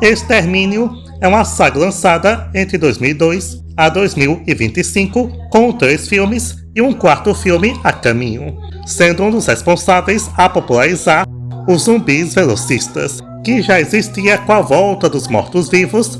Extermínio é uma saga lançada entre 2002 a 2025, com 3 filmes e um 4º filme a caminho, sendo um dos responsáveis a popularizar os zumbis velocistas, que já existia com a volta dos mortos-vivos,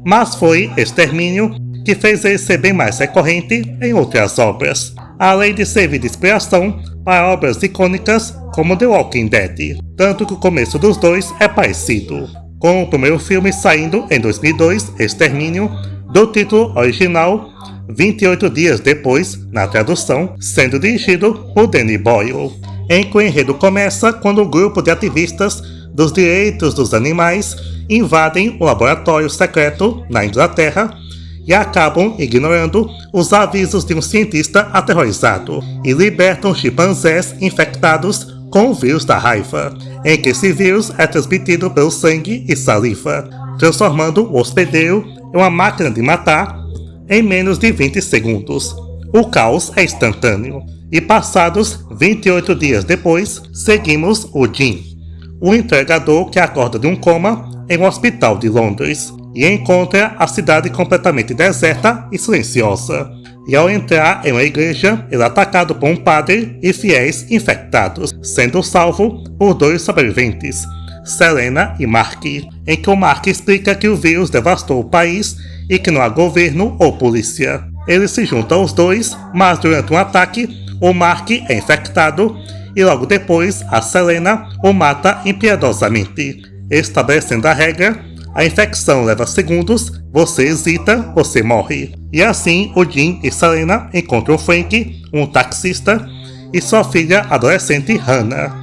mas foi Extermínio que fez ele ser bem mais recorrente em outras obras, além de servir de inspiração para obras icônicas como The Walking Dead, tanto que o começo dos dois é parecido, com o primeiro filme saindo em 2002, Extermínio, do título original 28 dias depois, na tradução, sendo dirigido por Danny Boyle, em que o enredo começa quando um grupo de ativistas dos direitos dos animais invadem um laboratório secreto na Inglaterra e acabam ignorando os avisos de um cientista aterrorizado e libertam chimpanzés infectados com o vírus da raiva, em que esse vírus é transmitido pelo sangue e saliva, transformando o hospedeiro em uma máquina de matar em menos de 20 segundos. O caos é instantâneo, e passados 28 dias depois, seguimos o Jim, um entregador que acorda de um coma em um hospital de Londres e encontra a cidade completamente deserta e silenciosa. E ao entrar em uma igreja, ele é atacado por um padre e fiéis infectados, sendo salvo por 2 sobreviventes, Selena e Mark, em que o Mark explica que o vírus devastou o país e que não há governo ou polícia. Ele se junta aos dois, mas durante um ataque, o Mark é infectado e logo depois a Selena o mata impiedosamente, estabelecendo a regra: a infecção leva segundos, você hesita, você morre. E assim, o Jim e Selena encontram Frank, um taxista, e sua filha adolescente Hannah,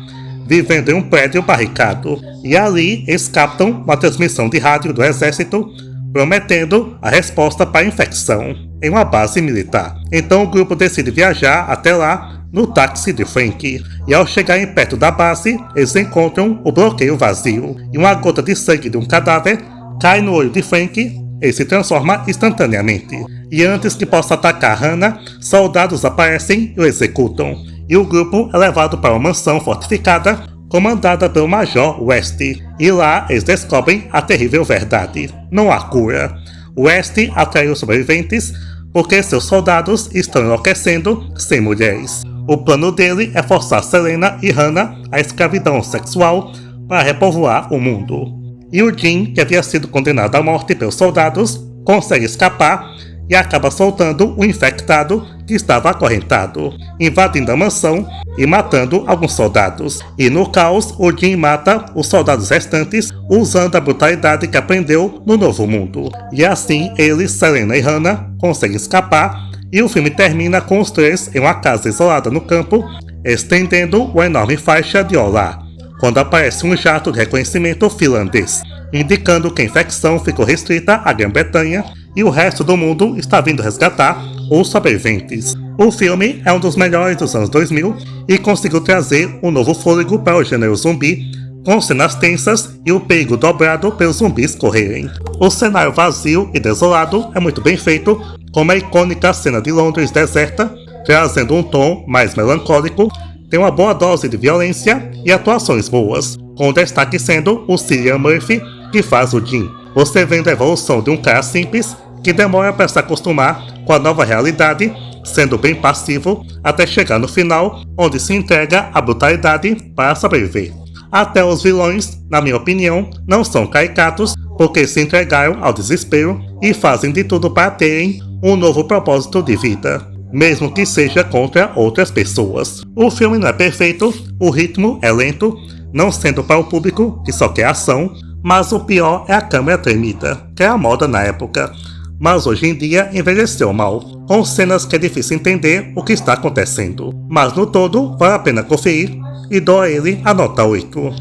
vivendo em um prédio barricado. E ali eles captam uma transmissão de rádio do exército, prometendo a resposta para a infecção em uma base militar. Então o grupo decide viajar até lá no táxi de Frank, e ao chegarem perto da base, eles encontram o bloqueio vazio, e uma gota de sangue de um cadáver cai no olho de Frank. Ele se transforma instantaneamente, e antes que possa atacar Hannah, soldados aparecem e o executam, e o grupo é levado para uma mansão fortificada comandada pelo Major West, e lá eles descobrem a terrível verdade: não há cura. West atraiu os sobreviventes porque seus soldados estão enlouquecendo sem mulheres. O plano dele é forçar Selena e Hannah à escravidão sexual para repovoar o mundo. E o Jim, que havia sido condenado à morte pelos soldados, consegue escapar e acaba soltando o infectado que estava acorrentado, invadindo a mansão e matando alguns soldados. E no caos, o Jim mata os soldados restantes usando a brutalidade que aprendeu no Novo Mundo. E assim, eles, Selena e Hannah, conseguem escapar, e o filme termina com os 3 em uma casa isolada no campo, estendendo uma enorme faixa de olá, quando aparece um jato de reconhecimento finlandês, indicando que a infecção ficou restrita à Grã-Bretanha e o resto do mundo está vindo resgatar os sobreviventes. O filme é um dos melhores dos anos 2000 e conseguiu trazer um novo fôlego para o gênero zumbi, com cenas tensas e o perigo dobrado pelos zumbis correrem. O cenário vazio e desolado é muito bem feito, como a icônica cena de Londres deserta, trazendo um tom mais melancólico. Tem uma boa dose de violência e atuações boas, com destaque sendo o Cillian Murphy, que faz o Jim. Você vendo a evolução de um cara simples, que demora para se acostumar com a nova realidade, sendo bem passivo, até chegar no final, onde se entrega à brutalidade para sobreviver. Até os vilões, na minha opinião, não são caricatos, porque se entregaram ao desespero e fazem de tudo para terem um novo propósito de vida, mesmo que seja contra outras pessoas. O filme não é perfeito, o ritmo é lento, não sendo para o público que só quer ação, mas o pior é a câmera tremida, que é a moda na época, mas hoje em dia envelheceu mal, com cenas que é difícil entender o que está acontecendo. Mas no todo, vale a pena conferir, e dou a ele a nota 8.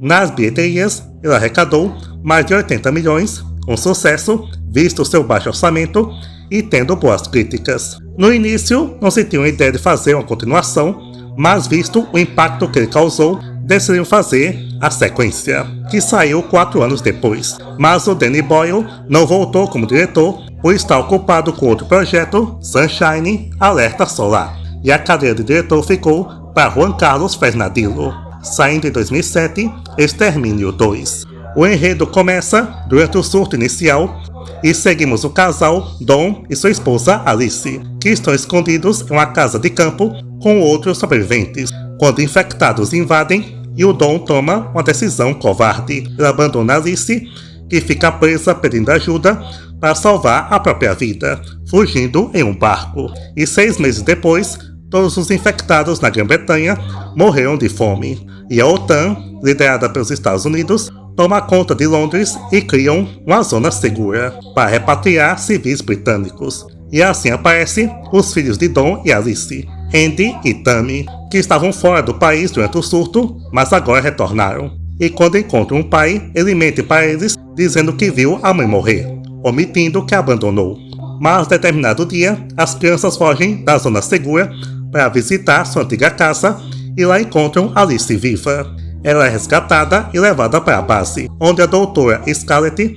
Nas bilheterias, ele arrecadou mais de 80 milhões, um sucesso, visto seu baixo orçamento e tendo boas críticas. No início, não se tinha uma ideia de fazer uma continuação, mas visto o impacto que ele causou, decidiram fazer a sequência, que saiu 4 anos depois. Mas o Danny Boyle não voltou como diretor por estar ocupado com outro projeto, Sunshine Alerta Solar, e a cadeira de diretor ficou para Juan Carlos Fernandillo, saindo em 2007 Extermínio 2. O enredo começa durante o surto inicial e seguimos o casal Dom e sua esposa Alice, que estão escondidos em uma casa de campo com outros sobreviventes, quando infectados invadem e o Dom toma uma decisão covarde. Ele abandona Alice, que fica presa pedindo ajuda para salvar a própria vida, fugindo em um barco. E 6 meses depois, todos os infectados na Grã-Bretanha morreram de fome. E a OTAN, liderada pelos Estados Unidos, toma conta de Londres e criam uma zona segura para repatriar civis britânicos. E assim aparecem os filhos de Dom e Alice, Andy e Tammy, que estavam fora do país durante o surto, mas agora retornaram. E quando encontram um pai, ele mente para eles, dizendo que viu a mãe morrer, omitindo que a abandonou. Mas, determinado dia, as crianças fogem da zona segura para visitar sua antiga casa e lá encontram Alice viva. Ela é resgatada e levada para a base, onde a doutora Scarlett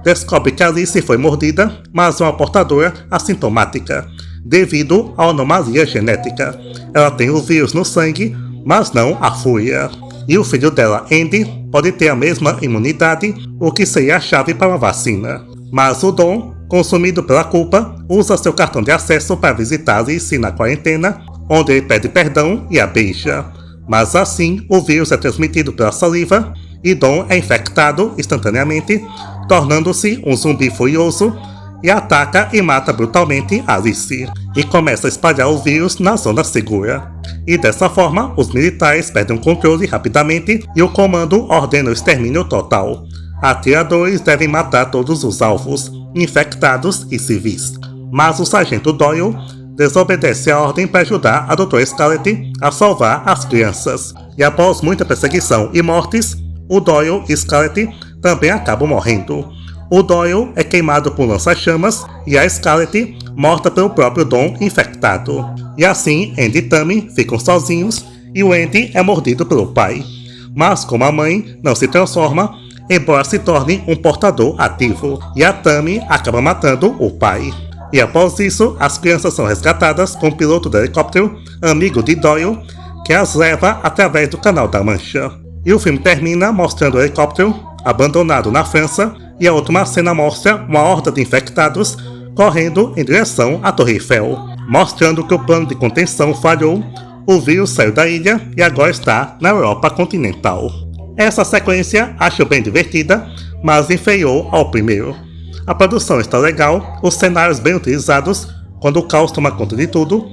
descobre que Alice foi mordida, mas é uma portadora assintomática, devido à anomalia genética. Ela tem o vírus no sangue, mas não a fúria. E o filho dela, Andy, pode ter a mesma imunidade, o que seria a chave para uma vacina. Mas o Dom, consumido pela culpa, usa seu cartão de acesso para visitar Alice na quarentena, onde ele pede perdão e a beija. Mas assim, o vírus é transmitido pela saliva e Dom é infectado instantaneamente, tornando-se um zumbi furioso e ataca e mata brutalmente Alice, e começa a espalhar o vírus na zona segura. E dessa forma, os militares perdem o controle rapidamente e o comando ordena o extermínio total. Atiradores devem matar todos os alvos, infectados e civis. Mas o sargento Doyle desobedece a ordem para ajudar a Dra. Scarlett a salvar as crianças. E após muita perseguição e mortes, o Doyle e Scarlett também acabam morrendo. O Doyle é queimado por lança-chamas e a Scarlett morta pelo próprio Dom infectado. E assim, Andy e Tammy ficam sozinhos e o Andy é mordido pelo pai. Mas como a mãe não se transforma, embora se torne um portador ativo, e a Tammy acaba matando o pai. E após isso, as crianças são resgatadas com o piloto do helicóptero, amigo de Doyle, que as leva através do Canal da Mancha. E o filme termina mostrando o helicóptero abandonado na França, e a última cena mostra uma horda de infectados correndo em direção à Torre Eiffel, mostrando que o plano de contenção falhou, o vírus saiu da ilha e agora está na Europa continental. Essa sequência acho bem divertida, mas inferior ao primeiro. A produção está legal, os cenários bem utilizados, quando o caos toma conta de tudo,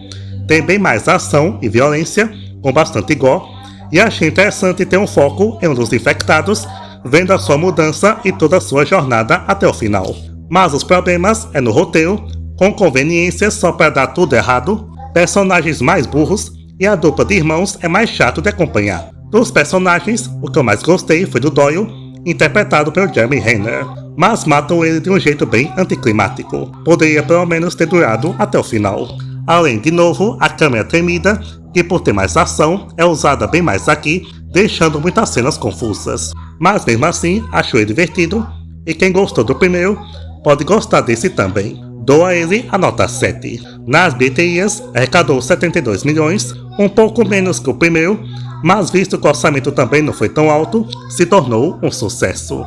tem bem mais ação e violência, com bastante gore, e achei interessante ter um foco em um dos infectados, vendo a sua mudança e toda a sua jornada até o final. Mas os problemas é no roteiro, com conveniências só para dar tudo errado, personagens mais burros e a dupla de irmãos é mais chato de acompanhar. Dos personagens, o que eu mais gostei foi do Doyle, interpretado pelo Jeremy Renner, mas matam ele de um jeito bem anticlimático. Poderia pelo menos ter durado até o final. Além, de novo, a câmera tremida, que por ter mais ação, é usada bem mais aqui, deixando muitas cenas confusas. Mas mesmo assim, achei divertido, e quem gostou do primeiro, pode gostar desse também. Dou a ele a nota 7. Nas bilheterias, arrecadou 72 milhões, um pouco menos que o primeiro, mas visto que o orçamento também não foi tão alto, se tornou um sucesso.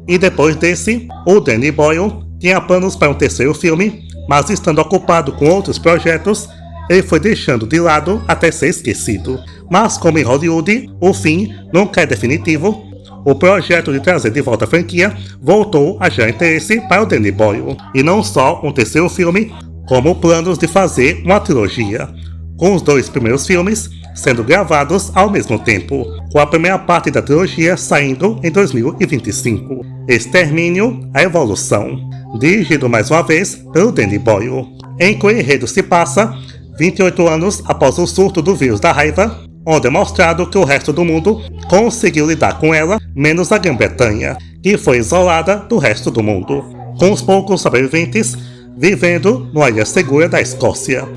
E depois desse, o Danny Boyle tinha planos para um terceiro filme, mas estando ocupado com outros projetos, ele foi deixando de lado até ser esquecido. Mas como em Hollywood, o fim nunca é definitivo, o projeto de trazer de volta a franquia voltou a gerar interesse para o Danny Boyle. E não só um terceiro filme, como planos de fazer uma trilogia, com os 2 primeiros filmes sendo gravados ao mesmo tempo, com a primeira parte da trilogia saindo em 2025. Extermínio, a Evolução, dirigido mais uma vez pelo Danny Boyle, em que o enredo se passa 28 anos após o surto do vírus da raiva, onde é mostrado que o resto do mundo conseguiu lidar com ela, menos a Grã-Bretanha, que foi isolada do resto do mundo, com os poucos sobreviventes vivendo numa ilha segura da Escócia,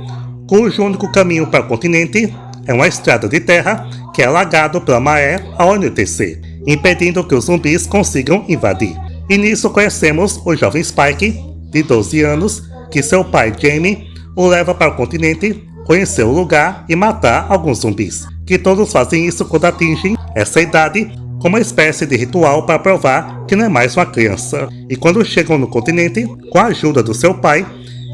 cujo único caminho para o continente é uma estrada de terra que é alagado pela maré ao anoitecer, impedindo que os zumbis consigam invadir. E nisso conhecemos o jovem Spike, de 12 anos, que seu pai Jamie o leva para o continente, conhecer o lugar e matar alguns zumbis, que todos fazem isso quando atingem essa idade, como uma espécie de ritual para provar que não é mais uma criança. E quando chegam no continente, com a ajuda do seu pai,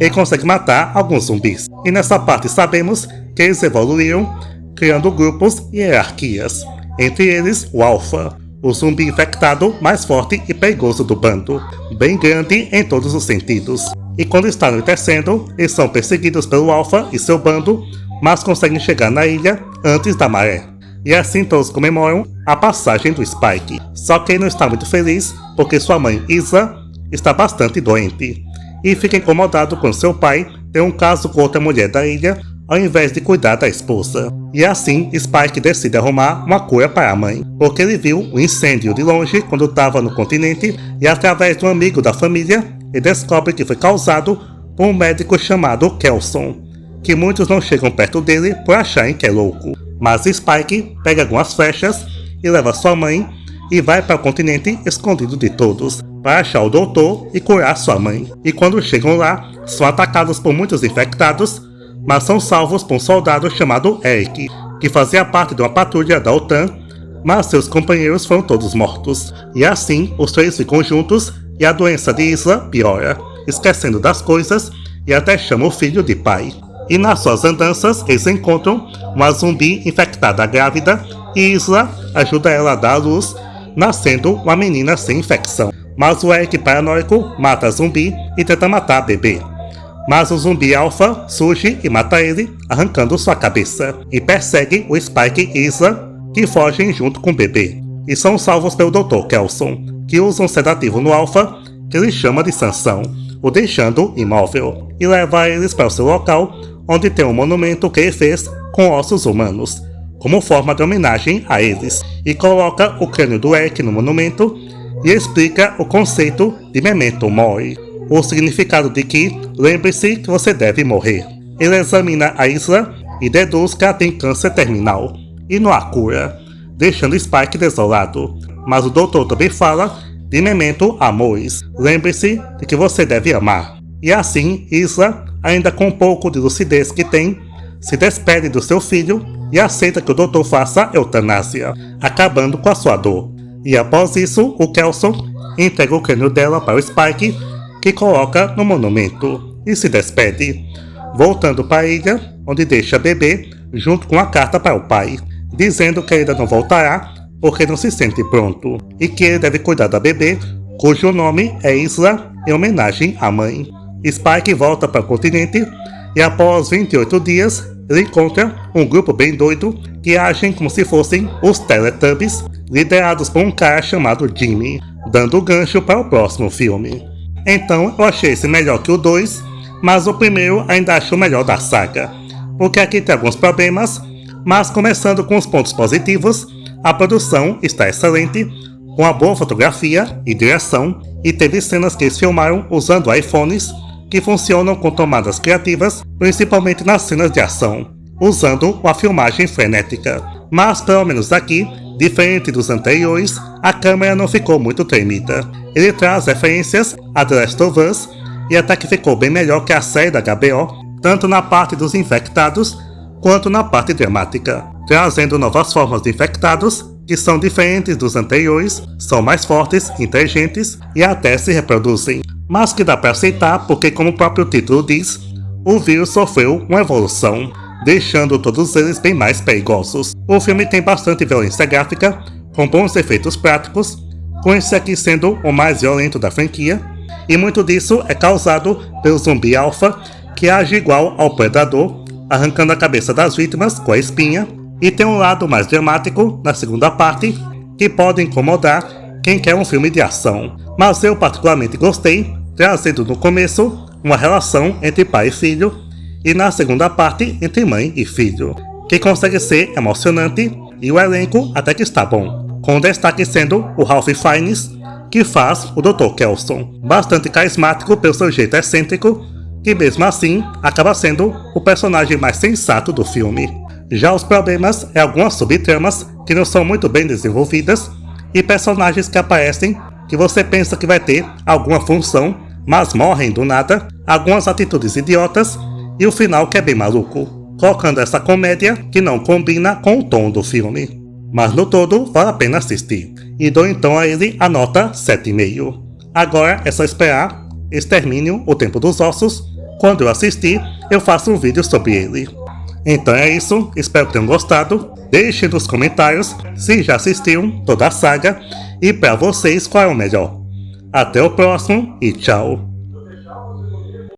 ele consegue matar alguns zumbis. E nessa parte sabemos que eles evoluíram, criando grupos e hierarquias. Entre eles, o Alpha, o zumbi infectado mais forte e perigoso do bando, bem grande em todos os sentidos. E quando está anoitecendo, eles são perseguidos pelo Alpha e seu bando, mas conseguem chegar na ilha antes da maré. E assim todos comemoram a passagem do Spike. Só que ele não está muito feliz porque sua mãe Isla está bastante doente. E fica incomodado quando seu pai tem um caso com outra mulher da ilha ao invés de cuidar da esposa. E assim Spike decide arrumar uma cura para a mãe, porque ele viu um incêndio de longe quando estava no continente e através de um amigo da família ele descobre que foi causado por um médico chamado Kelson, que muitos não chegam perto dele por acharem que é louco. Mas Spike pega algumas flechas e leva sua mãe e vai para o continente escondido de todos, para achar o doutor e curar sua mãe. E quando chegam lá, são atacados por muitos infectados, mas são salvos por um soldado chamado Eric, que fazia parte de uma patrulha da OTAN, mas seus companheiros foram todos mortos. E assim, os três ficam juntos e a doença de Isla piora, esquecendo das coisas e até chama o filho de pai. E nas suas andanças, eles encontram uma zumbi infectada grávida e Isla ajuda ela a dar à luz, nascendo uma menina sem infecção. Mas o Eric paranoico mata a zumbi e tenta matar a bebê. Mas o zumbi Alpha surge e mata ele, arrancando sua cabeça, e persegue o Spike e Isla, que fogem junto com o bebê. E são salvos pelo Dr. Kelson, que usa um sedativo no Alpha, que ele chama de Sansão, o deixando imóvel, e leva eles para o seu local, onde tem um monumento que ele fez com ossos humanos, como forma de homenagem a eles, e coloca o crânio do Eric no monumento, e explica o conceito de Memento Mori, o significado de que lembre-se que você deve morrer. Ele examina a Isla e deduz que ela tem câncer terminal, e não há cura, deixando Spike desolado. Mas o doutor também fala de Memento Amoris, lembre-se de que você deve amar. E assim, Isla, ainda com um pouco de lucidez que tem, se despede do seu filho e aceita que o doutor faça eutanásia, acabando com a sua dor. E após isso, o Kelson entrega o crânio dela para o Spike, que coloca no monumento, e se despede, voltando para a ilha, onde deixa a bebê junto com a carta para o pai, dizendo que ainda não voltará porque não se sente pronto, e que ele deve cuidar da bebê, cujo nome é Isla, em homenagem à mãe. Spike volta para o continente, e após 28 dias, ele encontra um grupo bem doido que agem como se fossem os Teletubbies, liderados por um cara chamado Jimmy, dando o gancho para o próximo filme. Então eu achei esse melhor que o 2, mas o primeiro ainda acho o melhor da saga, porque aqui tem alguns problemas, mas começando com os pontos positivos, a produção está excelente, com uma boa fotografia e direção, e teve cenas que eles filmaram usando iPhones, que funcionam com tomadas criativas, principalmente nas cenas de ação, usando uma filmagem frenética. Mas pelo menos aqui, diferente dos anteriores, a câmera não ficou muito tremida. Ele traz referências a The Last of Us, e até que ficou bem melhor que a série da HBO, tanto na parte dos infectados, quanto na parte dramática, trazendo novas formas de infectados, que são diferentes dos anteriores, são mais fortes, inteligentes e até se reproduzem. Mas que dá para aceitar porque, como o próprio título diz, o vírus sofreu uma evolução, deixando todos eles bem mais perigosos. O filme tem bastante violência gráfica, com bons efeitos práticos, com esse aqui sendo o mais violento da franquia, e muito disso é causado pelo zumbi Alpha, que age igual ao predador, arrancando a cabeça das vítimas com a espinha, e tem um lado mais dramático na segunda parte, que pode incomodar quem quer um filme de ação. Mas eu particularmente gostei, trazendo no começo uma relação entre pai e filho, e na segunda parte entre mãe e filho, que consegue ser emocionante, e o elenco até que está bom, com destaque sendo o Ralph Fiennes, que faz o Dr. Kelson, bastante carismático pelo seu jeito excêntrico, que mesmo assim acaba sendo o personagem mais sensato do filme. Já os problemas é algumas subtramas que não são muito bem desenvolvidas, e personagens que aparecem que você pensa que vai ter alguma função, mas morrem do nada, algumas atitudes idiotas, e o final que é bem maluco, colocando essa comédia que não combina com o tom do filme. mas no todo vale a pena assistir, e dou então a ele a nota 7,5. Agora é só esperar Extermínio, o Tempo dos Ossos. Quando eu assistir, eu faço um vídeo sobre ele. Então é isso, espero que tenham gostado. Deixem nos comentários se já assistiram toda a saga e para vocês qual é o melhor. Até o próximo e tchau!